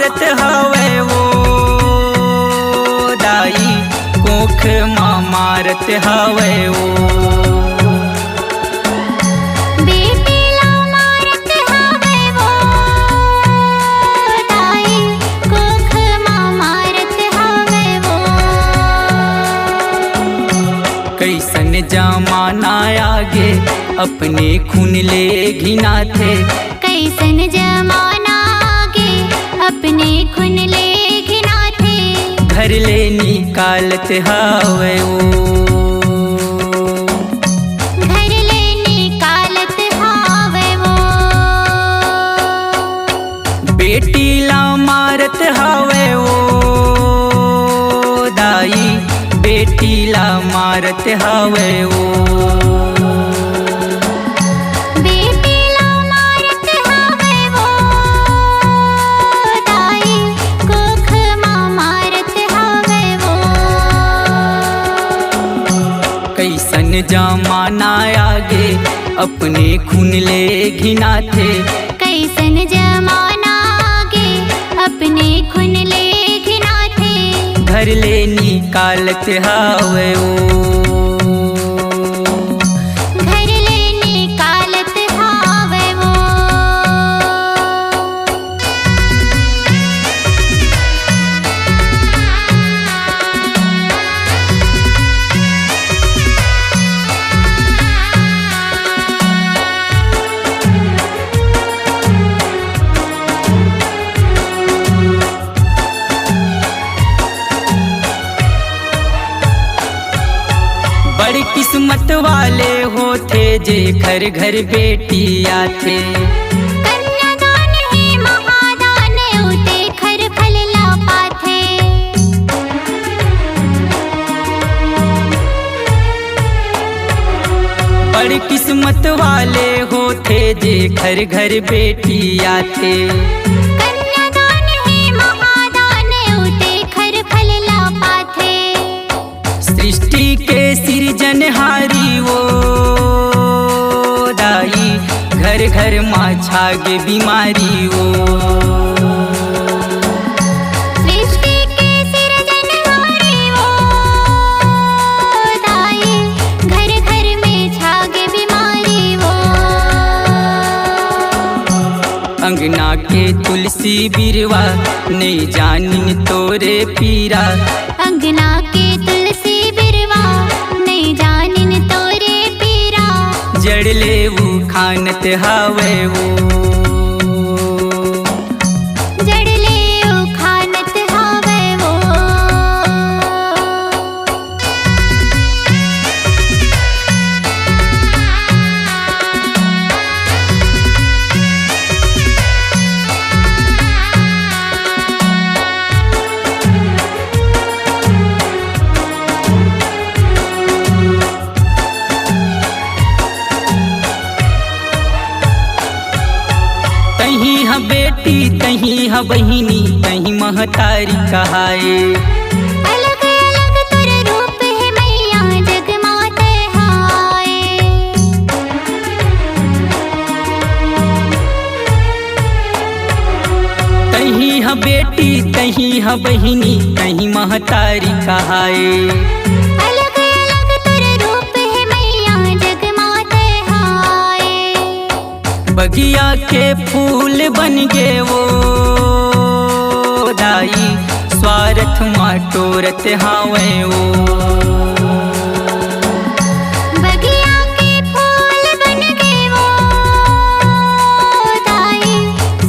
मारत हवे वो दाई कोख माँ मारत हवे वो। बेटी ला मारत हवे वो दाई कोख माँ मारत हवे वो। कैसन जमाना आगे अपने खून ले घिना थे। कैसन जमाना आगे अपने खून ले घिना थे। घर ले निकालत हवे वो। घर ले निकालत हवे वो। बेटी ला मारत हवे वो दाई बेटी ला मारत हवे वो। बेटी ला मारत हवे वो दाई कोख माँ मारत हवे वो। कैसन जमाना आगे अपने खून ले घिना थे। कैसन जमाना आगे अपने खून ले घिना थे। घर ले निकालत हवे वो। घर ले निकालत हवे वो। बड़ी किस्मत वाले होते जे घर घर बेटी आते। कन्यादान ही महादान उते खर फल ला पाथे। बड़ी किस्मत वाले होते जे घर घर बेटी आते। कन्यादान ही महादान उते खर फल ला पाथे। सृष्टि के सृजनहारी वो दाई घर घर माँ छागे बीमारी वो। सृष्टि के सृजनहारी वो दाई घर घर में छागे बीमारी वो। अंगना के तुलसी बिरवा नहीं जानिन तोरे पीरा। अंगना के तुलसी बिरवा नहीं जानिन तोरे पीरा। जड़ ले वो खानत हवे वो। जड़ ले उखानत हवे वो। तहीं ह बेटी तहीं ह बहिनी तहीं महतारी कहाए। अलग अलग तुर रूप है मैया जग माते हाय। तहीं ह बेटी तहीं ह बहिनी तहीं महतारी कहाए। अलग अलग तुर रूप है मैया जग माते हाय। बगिया के फूल बन गे वो दाई स्वार्थ माँ टोरत हावे वो। बगिया के फूल बन गए वो दाई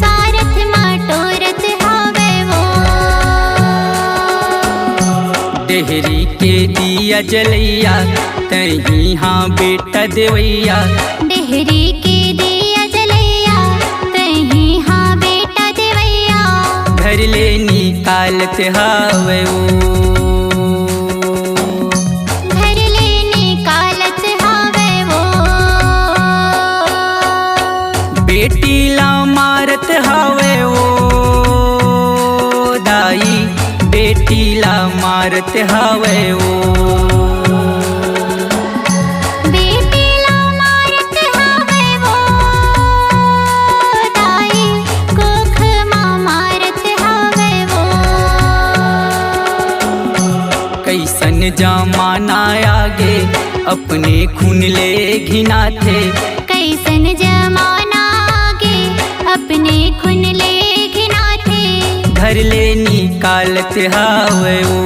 सारथ माँ टोरत हवे वो। देहरी के दिया जलैया तहीं हाँ बेटा देवैया। डेहरी के दिया जलैया तहीं हाँ बेटा देवैया। घर ले निकालत हवे वो। घर ले निकालत हवे वो। बेटी ला मारत हवे वो दाई बेटी ला मारत हवे वो। बेटी ला मारत हवे वो दाई कोख माँ मारत हवे जमाना आगे अपने खून ले घिना थे। कैसन जमाना आगे अपने खून ले घिना थे। घर ले निकालत हावे वो,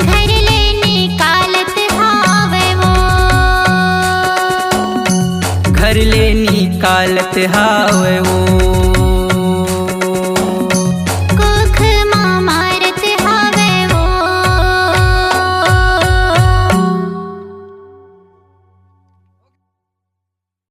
घर ले निकालत हावे वो, घर ले निकालत हावे वो।